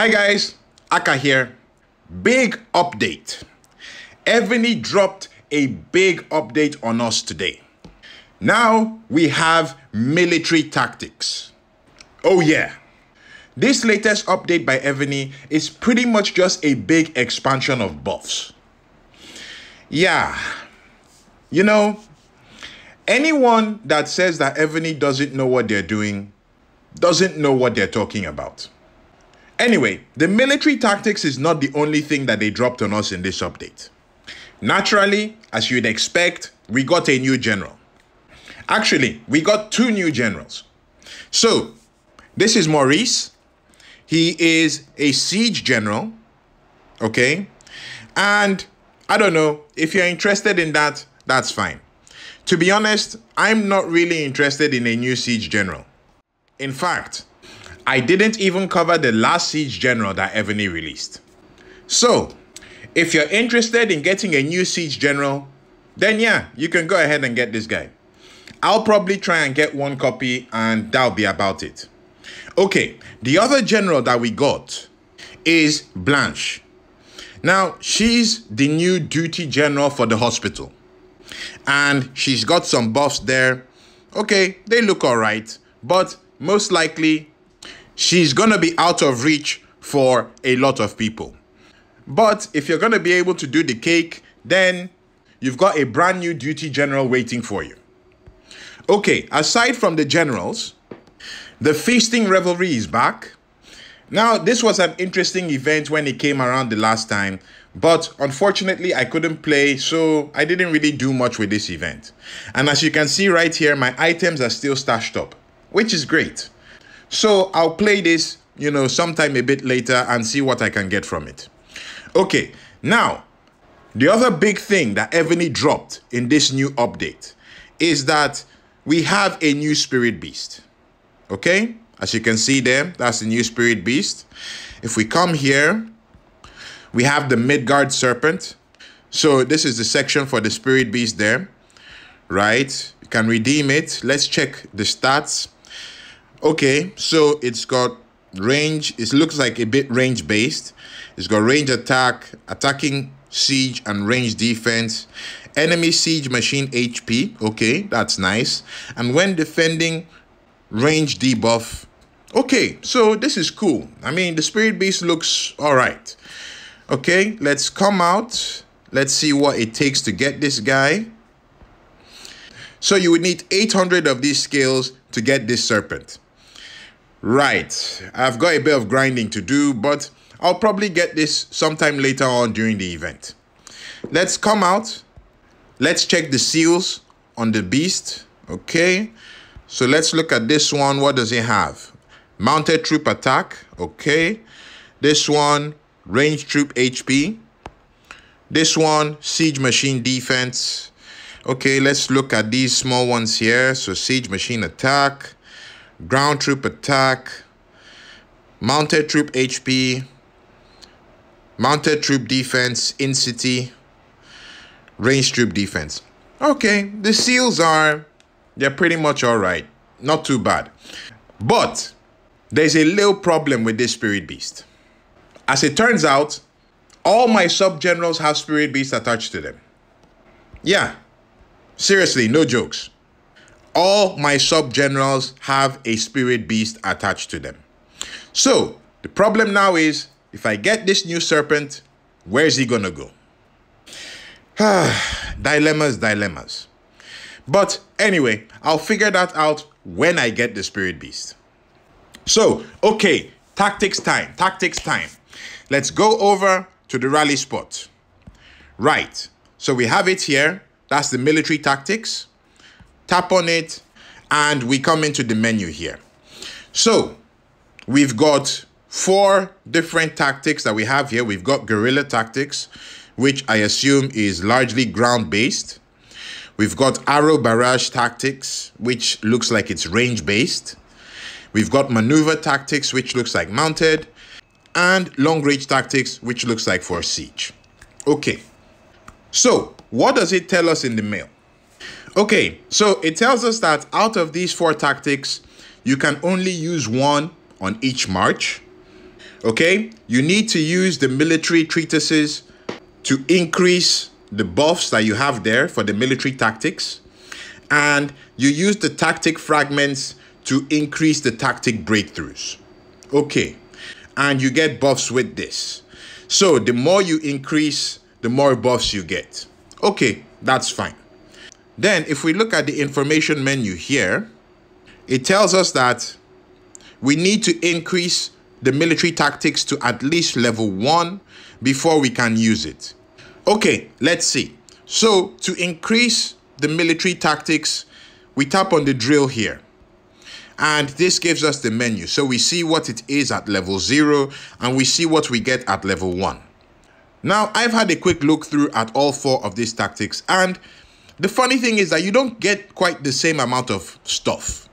Hi guys, Aka here. Big update. Evony dropped a big update on us today. Now we have military tactics. Oh yeah. This latest update by Evony is pretty much just a big expansion of buffs. Yeah. You know, anyone that says that Evony doesn't know what they're doing doesn't know what they're talking about. Anyway, the military tactics is not the only thing that they dropped on us in this update. Naturally, as you'd expect, we got a new general. Actually, we got two new generals. So, this is Maurice. He is a siege general, okay? And I don't know, if you're interested in that, that's fine. To be honest, I'm not really interested in a new siege general. In fact, I didn't even cover the last siege general that Evony released. So, if you're interested in getting a new siege general, then yeah, you can go ahead and get this guy. I'll probably try and get one copy and that'll be about it. Okay, the other general that we got is Blanche. Now, she's the new duty general for the hospital. And she's got some buffs there. Okay, they look all right, but most likely she's gonna be out of reach for a lot of people. But if you're gonna be able to do the cake, then you've got a brand new duty general waiting for you. Okay, aside from the generals, the feasting revelry is back. Now, this was an interesting event when it came around the last time, but unfortunately I couldn't play, so I didn't really do much with this event. And as you can see right here, my items are still stashed up, which is great. So I'll play this, sometime a bit later and see what I can get from it. Okay, now, the other big thing that Evony dropped in this new update is that we have a new spirit beast. Okay, as you can see there, that's the new spirit beast. If we come here, we have the Midgard serpent. So this is the section for the spirit beast there, right? You can redeem it. Let's check the stats. Okay, so it's got range. It looks like a bit range based. It's got range attack, attacking siege, and range defense. Enemy siege machine HP. Okay, that's nice. And when defending, range debuff. Okay, so this is cool. I mean, the spirit beast looks all right. Okay, let's come out. Let's see what it takes to get this guy. So you would need 800 of these skills to get this serpent. Right, I've got a bit of grinding to do, but I'll probably get this sometime later on during the event. Let's come out. Let's check the seals on the beast. Okay, so let's look at this one. What does it have? Mounted troop attack. Okay, this one, range troop HP. This one, siege machine defense. Okay, let's look at these small ones here. So siege machine attack, ground troop attack, mounted troop HP, mounted troop defense, in city, range troop defense. Okay, the seals they're pretty much all right. Not too bad. But there's a little problem with this spirit beast. As it turns out, all my sub-generals have spirit beasts attached to them. Yeah, seriously, no jokes. All my sub-generals have a spirit beast attached to them. So, the problem now is, if I get this new serpent, where's he gonna go? Dilemmas. But anyway, I'll figure that out when I get the spirit beast. So, okay, tactics time. Let's go over to the rally spot. Right, so we have it here. That's the military tactics. Tap on it, and we come into the menu here. So, we've got 4 different tactics that we have here. We've got guerrilla tactics, which I assume is largely ground-based. We've got arrow barrage tactics, which looks like it's range-based. We've got maneuver tactics, which looks like mounted. And long-range tactics, which looks like for siege. Okay, so what does it tell us in the mail? Okay, so it tells us that out of these 4 tactics, you can only use one on each march. Okay, you need to use the military treatises to increase the buffs that you have there for the military tactics, and you use the tactic fragments to increase the tactic breakthroughs. Okay, and you get buffs with this. So the more you increase, the more buffs you get. Okay, that's fine. Then if we look at the information menu here, it tells us that we need to increase the military tactics to at least level 1 before we can use it. Okay, let's see. So to increase the military tactics, we tap on the drill here. And this gives us the menu. So we see what it is at level 0 and we see what we get at level 1. Now, I've had a quick look through at all 4 of these tactics, and the funny thing is that you don't get quite the same amount of stuff.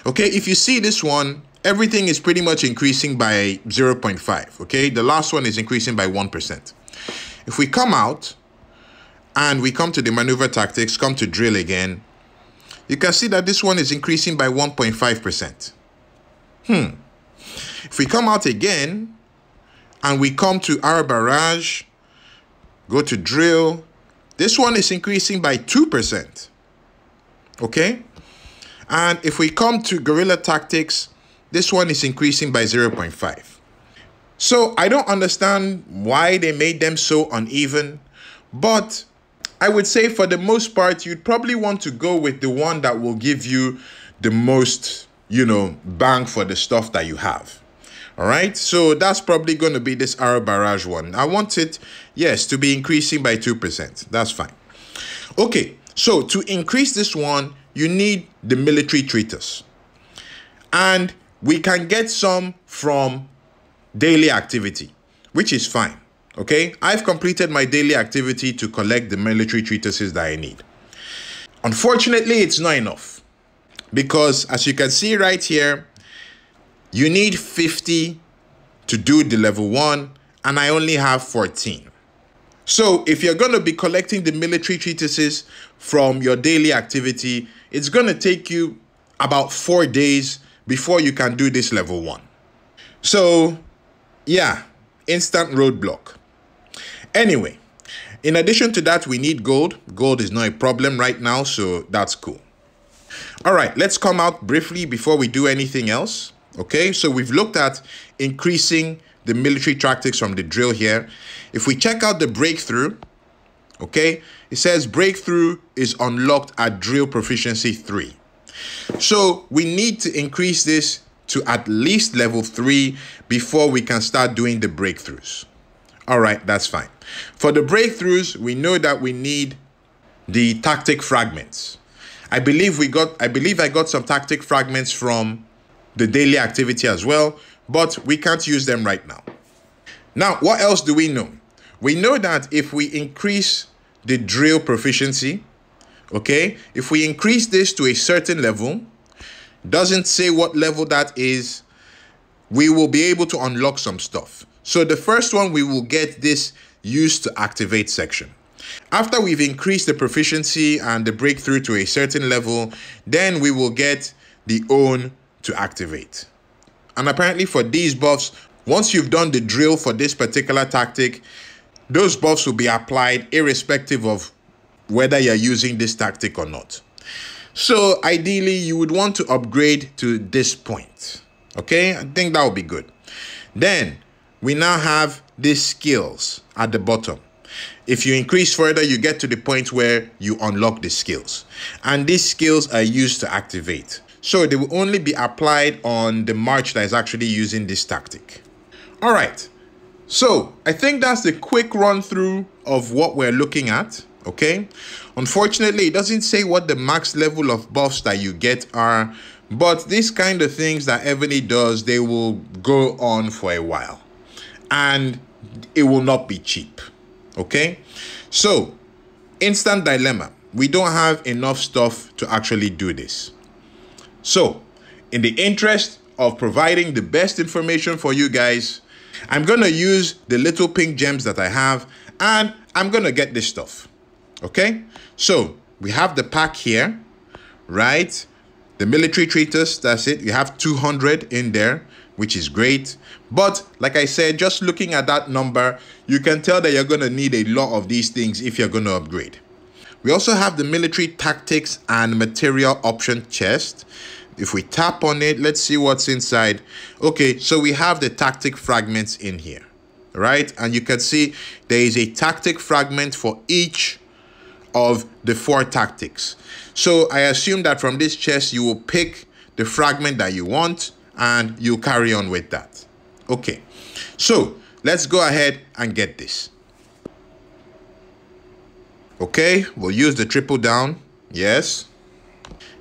Okay, if you see this one, everything is pretty much increasing by 0.5. Okay, the last one is increasing by 1%. If we come out and we come to the maneuver tactics, come to drill again, you can see that this one is increasing by 1.5%. If we come out again and we come to our barrage, go to drill, this one is increasing by 2%. Okay? And if we come to guerrilla tactics, this one is increasing by 0.5. So I don't understand why they made them so uneven, but I would say for the most part, you'd probably want to go with the one that will give you the most, bang for the stuff that you have. All right, so that's probably going to be this arrow barrage one. I want it, yes, to be increasing by 2%. That's fine. Okay, so to increase this one, you need the military treatise. And we can get some from daily activity, which is fine. Okay, I've completed my daily activity to collect the military treatises that I need. Unfortunately, it's not enough because as you can see right here, you need 50 to do the level 1 and I only have 14. So if you're going to be collecting the military treatises from your daily activity, it's going to take you about 4 days before you can do this level 1. So yeah, instant roadblock. Anyway, in addition to that, we need gold. Gold is not a problem right now, so that's cool. All right, let's come out briefly before we do anything else. Okay, so we've looked at increasing the military tactics from the drill here. If we check out the breakthrough, okay, it says breakthrough is unlocked at drill proficiency 3. So we need to increase this to at least level 3 before we can start doing the breakthroughs. All right, that's fine. For the breakthroughs, we know that we need the tactic fragments. I believe I got some tactic fragments from the daily activity as well, but we can't use them right now. Now, what else do we know? We know that if we increase the drill proficiency, okay, if we increase this to a certain level, doesn't say what level that is, we will be able to unlock some stuff. So the first one, we will get this use to activate section. After we've increased the proficiency and the breakthrough to a certain level, then we will get the own to activate. And apparently for these buffs, once you've done the drill for this particular tactic, those buffs will be applied irrespective of whether you're using this tactic or not. So ideally, you would want to upgrade to this point. Okay, I think that would be good. Then we now have these skills at the bottom. If you increase further, you get to the point where you unlock the skills. And these skills are used to activate. So they will only be applied on the march that is actually using this tactic. All right. So I think that's the quick run through of what we're looking at. Okay. Unfortunately, it doesn't say what the max level of buffs that you get are. But these kind of things that Evony does, they will go on for a while. And it will not be cheap. Okay. So instant dilemma. We don't have enough stuff to actually do this. So in the interest of providing the best information for you guys, I'm going to use the little pink gems that I have and I'm going to get this stuff. Okay. So we have the pack here, right? The military treatise, that's it. You have 200 in there, which is great. But like I said, just looking at that number, you can tell that you're going to need a lot of these things if you're going to upgrade. We also have the military tactics and material option chest. If we tap on it, let's see what's inside. Okay, so we have the tactic fragments in here, right? And you can see there is a tactic fragment for each of the 4 tactics. So I assume that from this chest, you will pick the fragment that you want and you carry on with that. Okay, so let's go ahead and get this. Okay, we'll use the triple down. Yes.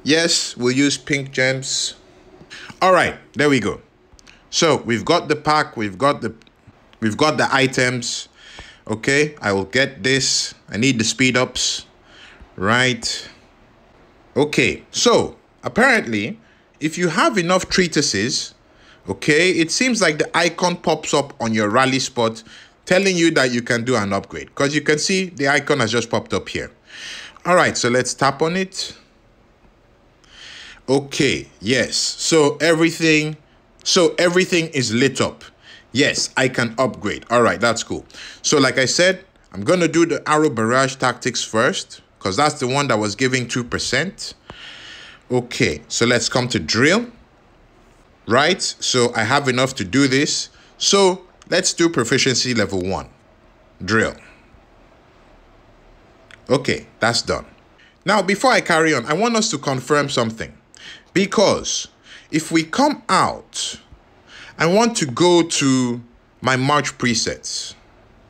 Yes, we'll use pink gems. All right, there we go. So we've got the pack, we've got the items. Okay, I will get this. I need the speed ups. Right. Okay, so apparently, if you have enough treatises, okay, it seems like the icon pops up on your rally spot telling you that you can do an upgrade, because you can see the icon has just popped up here. All right, so let's tap on it. Okay, yes, so everything is lit up. Yes, I can upgrade. All right, that's cool. So like I said, I'm going to do the arrow barrage tactics first, because that's the one that was giving 2%. Okay, so let's come to drill. Right, so I have enough to do this. So let's do proficiency level 1. Drill. Okay, that's done. Now, before I carry on, I want us to confirm something. Because if we come out, I want to go to my March presets.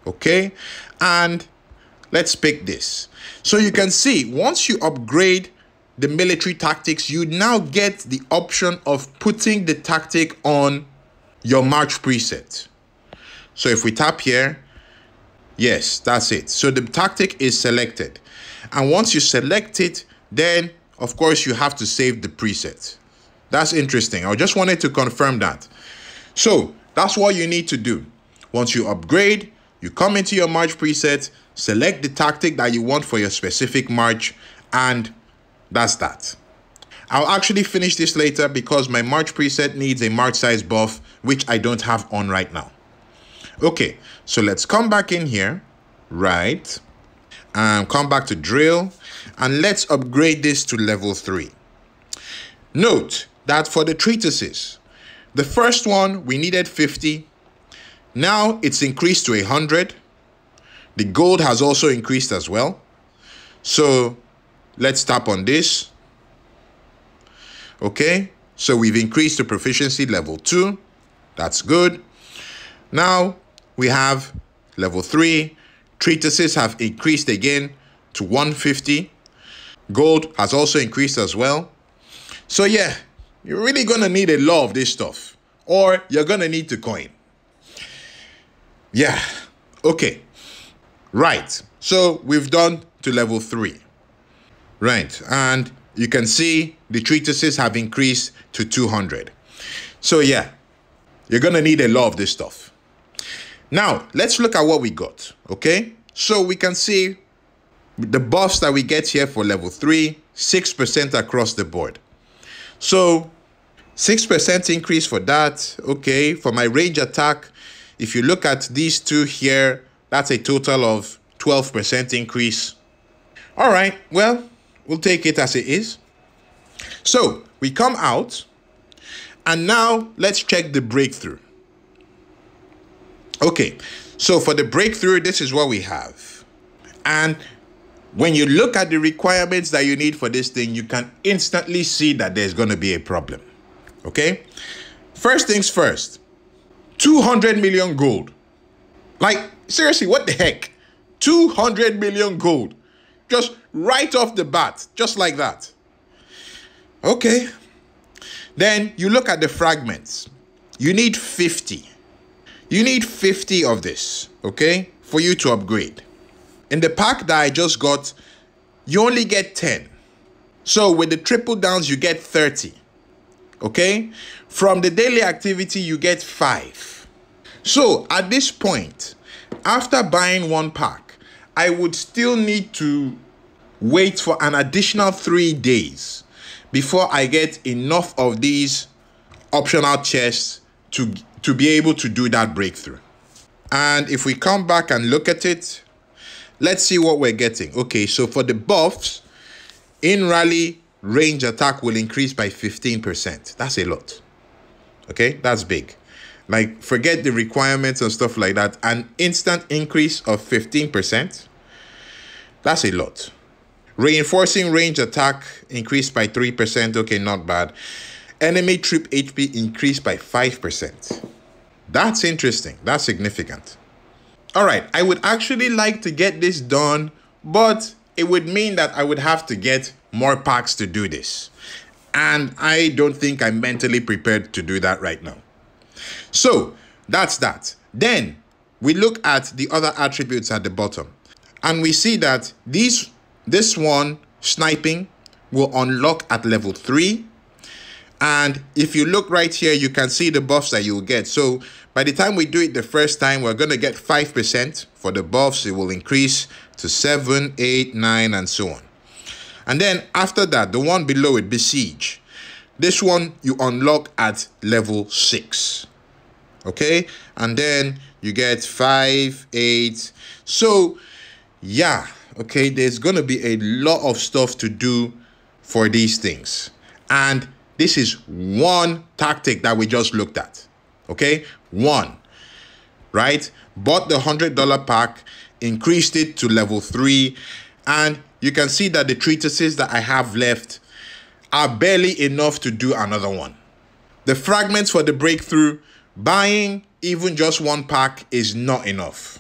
Okay, and let's pick this. So you can see, once you upgrade the military tactics, you now get the option of putting the tactic on your March preset. So if we tap here, yes, that's it. So the tactic is selected. And once you select it, then of course you have to save the preset. That's interesting. I just wanted to confirm that. So that's what you need to do. Once you upgrade, you come into your March preset, select the tactic that you want for your specific March, and that's that. I'll actually finish this later because my March preset needs a March size buff, which I don't have on right now. Okay, so let's come back in here, right? And come back to drill, and let's upgrade this to level 3. Note that for the treatises, the first one we needed 50. Now it's increased to 100. The gold has also increased as well. So let's tap on this. Okay, so we've increased to proficiency level 2. That's good. Now we have level 3. Treatises have increased again to 150. Gold has also increased as well. So yeah, you're really going to need a lot of this stuff, or you're going to need to coin. Yeah, okay. Right, so we've done to level 3. Right, and you can see the treatises have increased to 200. So yeah, you're going to need a lot of this stuff. Now, let's look at what we got, okay? So we can see the buffs that we get here for level 3, 6% across the board. So 6% increase for that, okay? For my range attack, if you look at these two here, that's a total of 12% increase. All right, well, we'll take it as it is. So we come out, and now let's check the breakthrough. Okay, so for the breakthrough, this is what we have. And when you look at the requirements that you need for this thing, you can instantly see that there's going to be a problem. Okay, first things first, 200 million gold. Like, seriously, what the heck? 200 million gold. Just right off the bat, just like that. Okay. Then you look at the fragments. You need 50. You need 50 of this, okay, for you to upgrade. In the pack that I just got, you only get 10. So with the triple downs, you get 30, okay? From the daily activity, you get 5. So at this point, after buying one pack, I would still need to wait for an additional 3 days before I get enough of these optional chests to to be able to do that breakthrough. And if we come back and look at it, let's see what we're getting. Okay, so for the buffs, in rally, range attack will increase by 15%. That's a lot. Okay, that's big. Like, forget the requirements and stuff like that. An instant increase of 15%. That's a lot. Reinforcing range attack increased by 3%. Okay, not bad. Enemy trip HP increased by 5%. That's interesting. That's significant. All right, I would actually like to get this done, but it would mean that I would have to get more packs to do this. And I don't think I'm mentally prepared to do that right now. So that's that. Then we look at the other attributes at the bottom, and we see that this one, sniping, will unlock at level 3. And if you look right here, you can see the buffs that you will get. So by the time we do it the first time, we're going to get 5% for the buffs. It will increase to 7, 8, 9, and so on. And then after that, the one below it, Besiege. This one you unlock at level 6. Okay? And then you get 5, 8. So, yeah. Okay, there's going to be a lot of stuff to do for these things. And this is one tactic that we just looked at. Okay? One. Right? Bought the $100 pack, increased it to level 3, and you can see that the treatises that I have left are barely enough to do another one. The fragments for the breakthrough, buying even just one pack is not enough.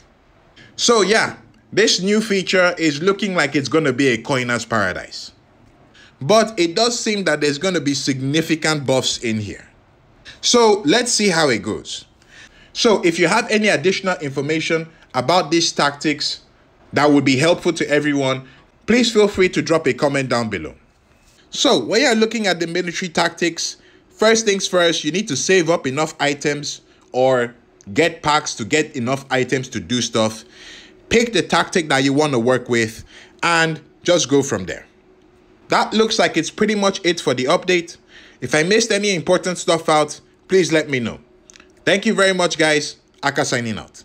So yeah, this new feature is looking like it's going to be a coiner's paradise. But it does seem that there's going to be significant buffs in here. So let's see how it goes. So if you have any additional information about these tactics that would be helpful to everyone, please feel free to drop a comment down below. So when you're looking at the military tactics, first things first, you need to save up enough items or get packs to get enough items to do stuff. Pick the tactic that you want to work with and just go from there. That looks like it's pretty much it for the update. If I missed any important stuff out, please let me know. Thank you very much, guys. Aka signing out.